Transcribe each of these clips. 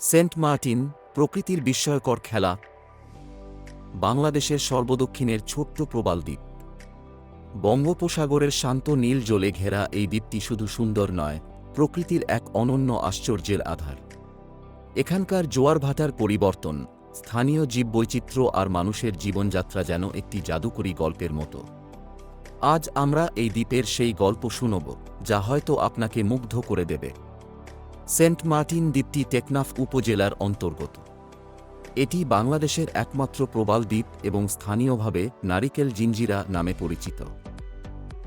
Saint Martin, প্রকৃতির বিস্ময়কর খেলা। বাংলাদেশের সর্বদক্ষিণের ছোট্ট প্রবাল দ্বীপ। বঙ্গোপসাগরের শান্ত নীল জলে ঘেরা এই দ্বীপটি শুধু সুন্দর নয়, প্রকৃতির এক অনন্য আশ্চর্যের আধার। এখানকার জোয়ার-ভাটার পরিবর্তন, স্থানীয় জীববৈচিত্র্য আর মানুষের জীবনযাত্রা যেন একটি জাদুকরী গল্পের মতো। আজ আমরা এই দ্বীপের সেই গল্প শুনব, যা হয়তো আপনাকে মুগ্ধ করে দেবে। সেন্ট মার্টিন দ্বীপটি টেকনাফ উপজেলার অন্তর্গত। এটি বাংলাদেশের একমাত্র প্রবাল দ্বীপ এবং স্থানীয়ভাবে নারিকেল জিঞ্জিরা নামে পরিচিত।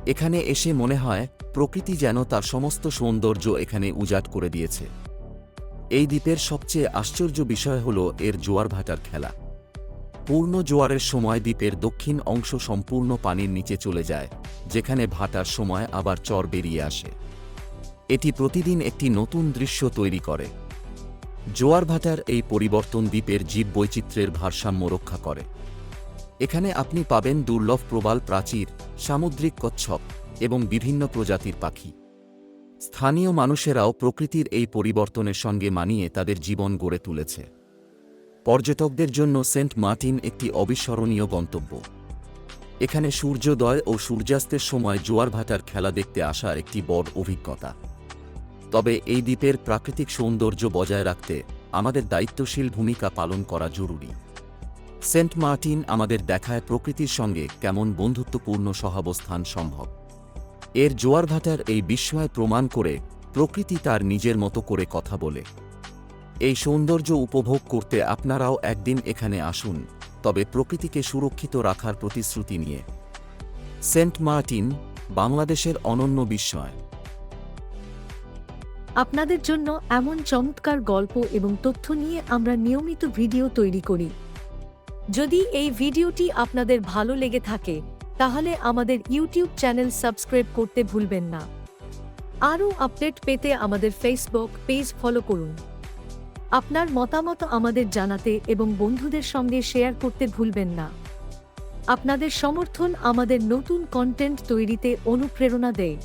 এখানে এসে মনে হয় প্রকৃতি যেন তার সমস্ত সৌন্দর্য এখানে উজাড় করে দিয়েছে। এই দ্বীপের সবচেয়ে আশ্চর্য বিষয় হল এর জোয়ার-ভাটার খেলা। পূর্ণ জোয়ারের সময় দ্বীপের দক্ষিণ অংশ সম্পূর্ণ পানির নিচে চলে যায়, যেখানে ভাটার সময় আবার চর বেরিয়ে আসে। এটি প্রতিদিন একটি নতুন দৃশ্য তৈরি করে। জোয়ার-ভাটার এই পরিবর্তন দ্বীপের জীববৈচিত্র্যের ভারসাম্য রক্ষা করে। এখানে আপনি পাবেন দুর্লভ প্রবাল প্রাচীর, সামুদ্রিক কচ্ছপ এবং বিভিন্ন প্রজাতির পাখি। স্থানীয় মানুষেরাও প্রকৃতির এই পরিবর্তনের সঙ্গে মানিয়ে তাদের জীবন গড়ে তুলেছে। পর্যটকদের জন্য সেন্ট মার্টিন একটি অবিস্মরণীয় গন্তব্য। এখানে সূর্যোদয় ও সূর্যাস্তের সময় জোয়ার-ভাটার খেলা দেখতে আসা একটি বড় অভিজ্ঞতা। তবে এই দ্বীপের প্রাকৃতিক সৌন্দর্য বজায় রাখতে আমাদের দায়িত্বশীল ভূমিকা পালন করা জরুরি। সেন্ট মার্টিন আমাদের দেখায় প্রকৃতির সঙ্গে কেমন বন্ধুত্বপূর্ণ সহাবস্থান সম্ভব। এর জোয়ার-ভাটার এই বিস্ময় প্রমাণ করে প্রকৃতি তার নিজের মতো করে কথা বলে। এই সৌন্দর্য উপভোগ করতে আপনারাও একদিন এখানে আসুন, তবে প্রকৃতিকে সুরক্ষিত রাখার প্রতিশ্রুতি নিয়ে। সেন্ট মার্টিন, বাংলাদেশের অনন্য বিস্ময়। আপনাদের জন্য এমন চমৎকার গল্প এবং তথ্য নিয়ে আমরা নিয়মিত ভিডিও তৈরি করি। যদি এই ভিডিওটি আপনাদের ভালো লেগে থাকে, তাহলে আমাদের ইউটিউব চ্যানেল সাবস্ক্রাইব করতে ভুলবেন না। আরও আপডেট পেতে আমাদের ফেসবুক পেজ ফলো করুন। আপনার মতামত আমাদের জানাতে এবং বন্ধুদের সঙ্গে শেয়ার করতে ভুলবেন না। আপনাদের সমর্থন আমাদের নতুন কন্টেন্ট তৈরিতে অনুপ্রেরণা দেয়।